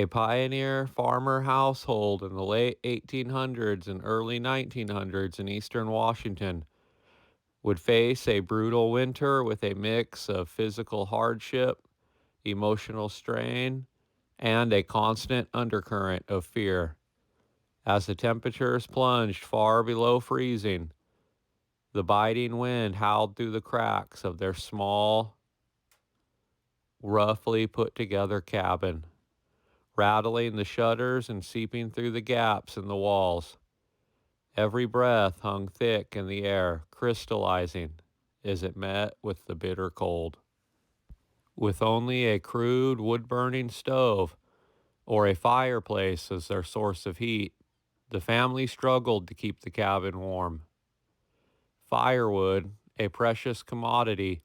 A pioneer farmer household in the late 1800s and early 1900s in eastern Washington would face a brutal winter with a mix of physical hardship, emotional strain, and a constant undercurrent of fear. As the temperatures plunged far below freezing, the biting wind howled through the cracks of their small, roughly put together cabin, rattling the shutters and seeping through the gaps in the walls. Every breath hung thick in the air, crystallizing as it met with the bitter cold. With only a crude wood-burning stove or a fireplace as their source of heat, the family struggled to keep the cabin warm. Firewood, a precious commodity,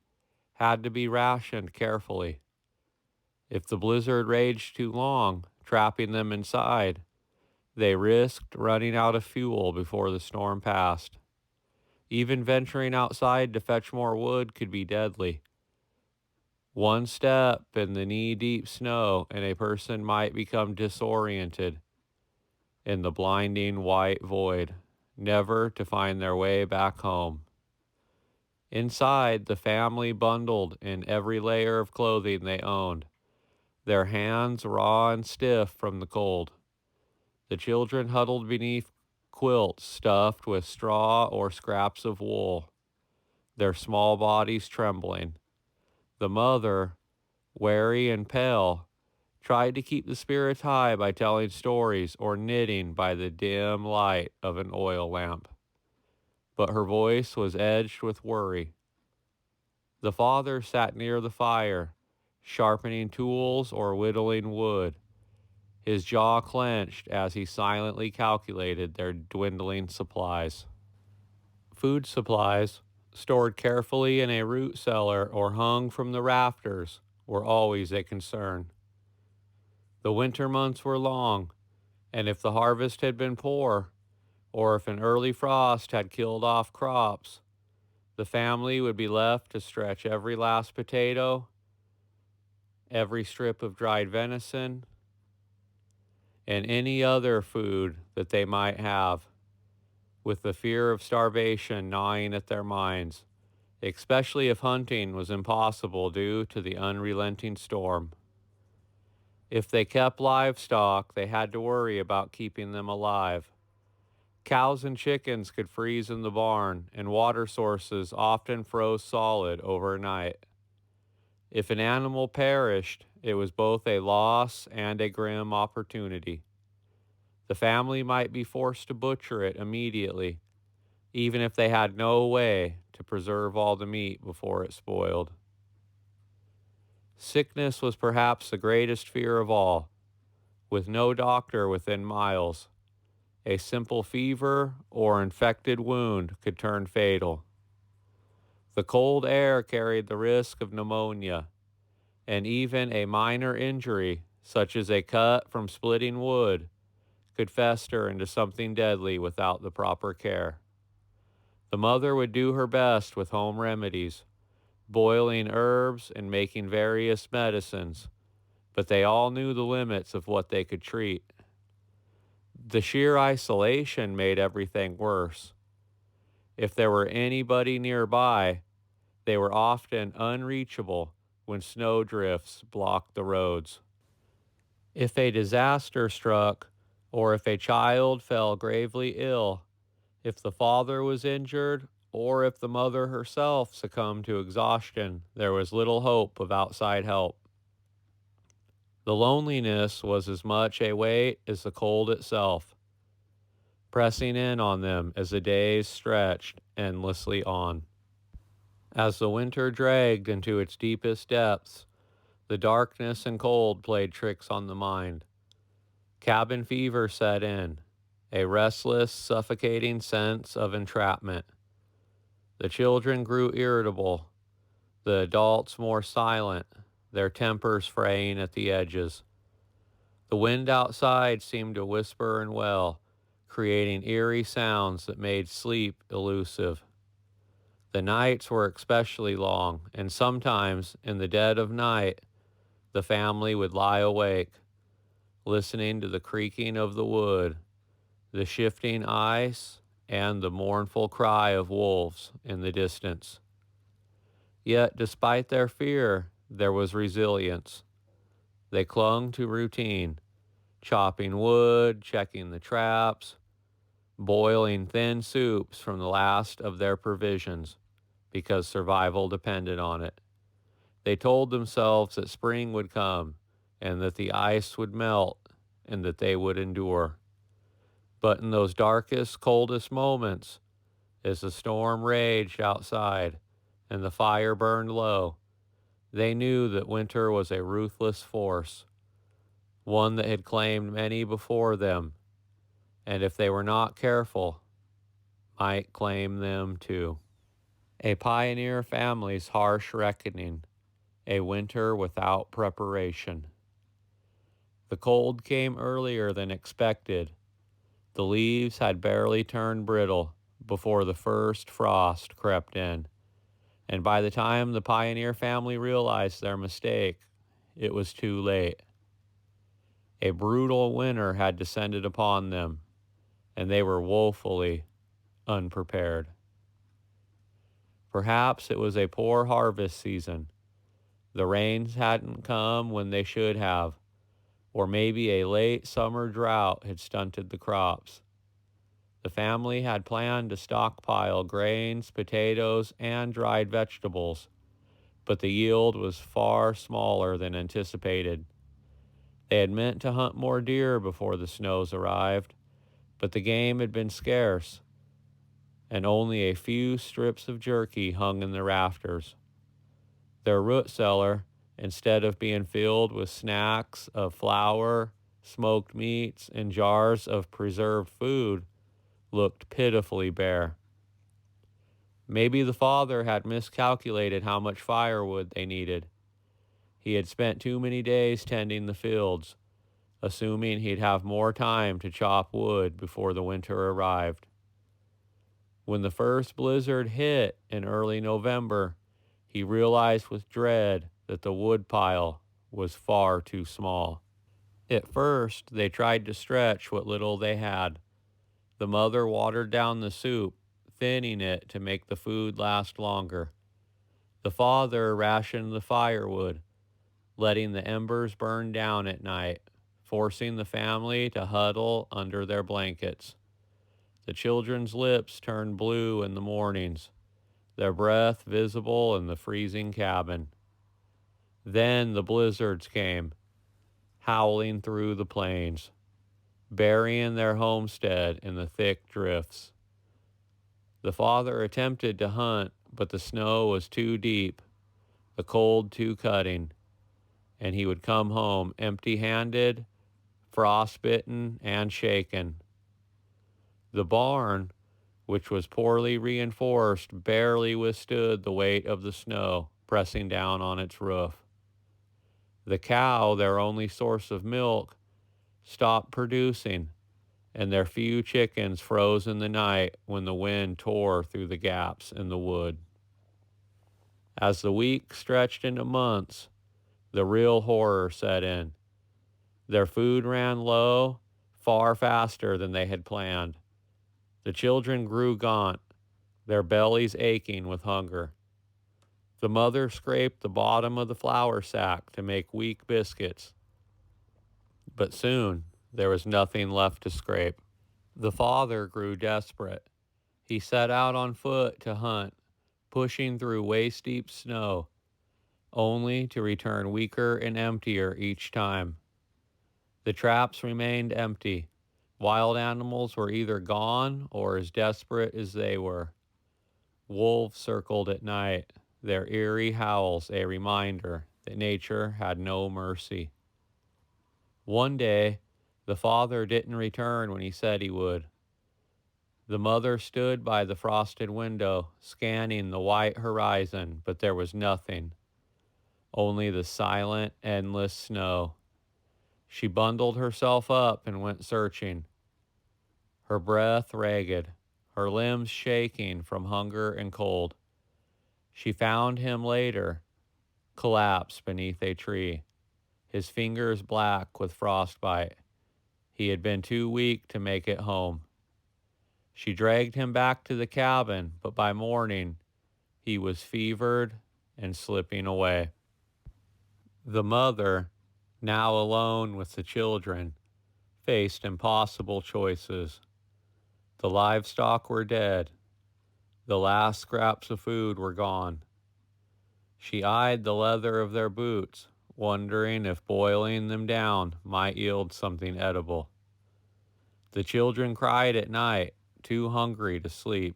had to be rationed carefully. If the blizzard raged too long, trapping them inside, they risked running out of fuel before the storm passed. Even venturing outside to fetch more wood could be deadly. One step in the knee-deep snow, and a person might become disoriented in the blinding white void, never to find their way back home. Inside, the family bundled in every layer of clothing they owned, their hands raw and stiff from the cold. The children huddled beneath quilts stuffed with straw or scraps of wool, their small bodies trembling. The mother, wary and pale, tried to keep the spirits high by telling stories or knitting by the dim light of an oil lamp. But her voice was edged with worry. The father sat near the fire, sharpening tools or whittling wood, his jaw clenched as he silently calculated their dwindling supplies. Food supplies, stored carefully in a root cellar or hung from the rafters, were always a concern. The winter months were long, and if the harvest had been poor, or if an early frost had killed off crops, the family would be left to stretch every last potato, every strip of dried venison, and any other food that they might have, with the fear of starvation gnawing at their minds, especially if hunting was impossible due to the unrelenting storm. If they kept livestock, they had to worry about keeping them alive. Cows and chickens could freeze in the barn, and water sources often froze solid overnight. If an animal perished, it was both a loss and a grim opportunity. The family might be forced to butcher it immediately, even if they had no way to preserve all the meat before it spoiled. Sickness was perhaps the greatest fear of all. With no doctor within miles, a simple fever or infected wound could turn fatal. The cold air carried the risk of pneumonia, and even a minor injury, such as a cut from splitting wood, could fester into something deadly without the proper care. The mother would do her best with home remedies, boiling herbs and making various medicines, but they all knew the limits of what they could treat. The sheer isolation made everything worse. If there were anybody nearby, they were often unreachable when snowdrifts blocked the roads. If a disaster struck, or if a child fell gravely ill, if the father was injured, or if the mother herself succumbed to exhaustion, there was little hope of outside help. The loneliness was as much a weight as the cold itself, pressing in on them as the days stretched endlessly on. As the winter dragged into its deepest depths, the darkness and cold played tricks on the mind. Cabin fever set in, a restless, suffocating sense of entrapment. The children grew irritable, the adults more silent, their tempers fraying at the edges. The wind outside seemed to whisper and wail, creating eerie sounds that made sleep elusive. The nights were especially long, and sometimes, in the dead of night, the family would lie awake, listening to the creaking of the wood, the shifting ice, and the mournful cry of wolves in the distance. Yet, despite their fear, there was resilience. They clung to routine, chopping wood, checking the traps, boiling thin soups from the last of their provisions, because survival depended on it. They told themselves that spring would come, and that the ice would melt, and that they would endure. But in those darkest, coldest moments, as the storm raged outside and the fire burned low, they knew that winter was a ruthless force, one that had claimed many before them, and if they were not careful, might claim them too. A pioneer family's harsh reckoning, a winter without preparation. The cold came earlier than expected. The leaves had barely turned brittle before the first frost crept in, and by the time the pioneer family realized their mistake, it was too late. A brutal winter had descended upon them, and they were woefully unprepared. Perhaps it was a poor harvest season. The rains hadn't come when they should have, or maybe a late summer drought had stunted the crops. The family had planned to stockpile grains, potatoes, and dried vegetables, but the yield was far smaller than anticipated. They had meant to hunt more deer before the snows arrived, but the game had been scarce, and only a few strips of jerky hung in the rafters. Their root cellar, instead of being filled with snacks of flour, smoked meats, and jars of preserved food, looked pitifully bare. Maybe the father had miscalculated how much firewood they needed. He had spent too many days tending the fields, assuming he'd have more time to chop wood before the winter arrived. When the first blizzard hit in early November, he realized with dread that the wood pile was far too small. At first, they tried to stretch what little they had. The mother watered down the soup, thinning it to make the food last longer. The father rationed the firewood, letting the embers burn down at night, forcing the family to huddle under their blankets. The children's lips turned blue in the mornings, their breath visible in the freezing cabin. Then the blizzards came, howling through the plains, burying their homestead in the thick drifts. The father attempted to hunt, but the snow was too deep, the cold too cutting, and he would come home empty-handed, frostbitten, and shaken. The barn, which was poorly reinforced, barely withstood the weight of the snow pressing down on its roof. The cow, their only source of milk, stopped producing, and their few chickens froze in the night when the wind tore through the gaps in the wood. As the weeks stretched into months, the real horror set in. Their food ran low, far faster than they had planned. The children grew gaunt, their bellies aching with hunger. The mother scraped the bottom of the flour sack to make weak biscuits, but soon there was nothing left to scrape. The father grew desperate. He set out on foot to hunt, pushing through waist-deep snow, only to return weaker and emptier each time. The traps remained empty. Wild animals were either gone or as desperate as they were. Wolves circled at night, their eerie howls a reminder that nature had no mercy. One day, the father didn't return when he said he would. The mother stood by the frosted window, scanning the white horizon, but there was nothing, only the silent, endless snow. She bundled herself up and went searching, her breath ragged, her limbs shaking from hunger and cold. She found him later, collapsed beneath a tree, his fingers black with frostbite. He had been too weak to make it home. She dragged him back to the cabin, but by morning he was fevered and slipping away. The mother, now alone with the children, faced impossible choices. The livestock were dead. The last scraps of food were gone. She eyed the leather of their boots, wondering if boiling them down might yield something edible. The children cried at night, too hungry to sleep.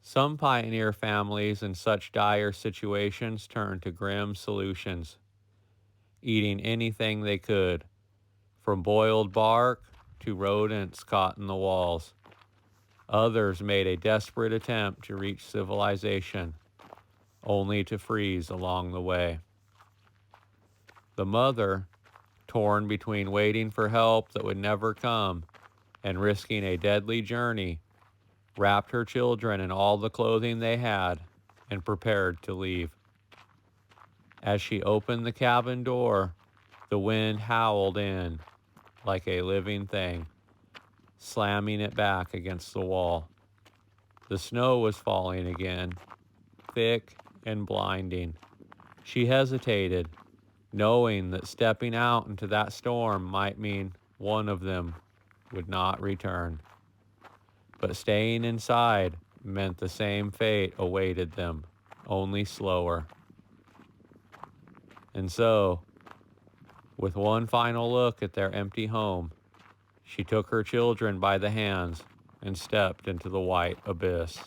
Some pioneer families in such dire situations turned to grim solutions, eating anything they could, from boiled bark to rodents caught in the walls. Others made a desperate attempt to reach civilization, only to freeze along the way. The mother, torn between waiting for help that would never come and risking a deadly journey, wrapped her children in all the clothing they had and prepared to leave. As she opened the cabin door, the wind howled in like a living thing, slamming it back against the wall. The snow was falling again, thick and blinding. She hesitated, knowing that stepping out into that storm might mean one of them would not return. But staying inside meant the same fate awaited them, only slower. And so, with one final look at their empty home, she took her children by the hands and stepped into the white abyss.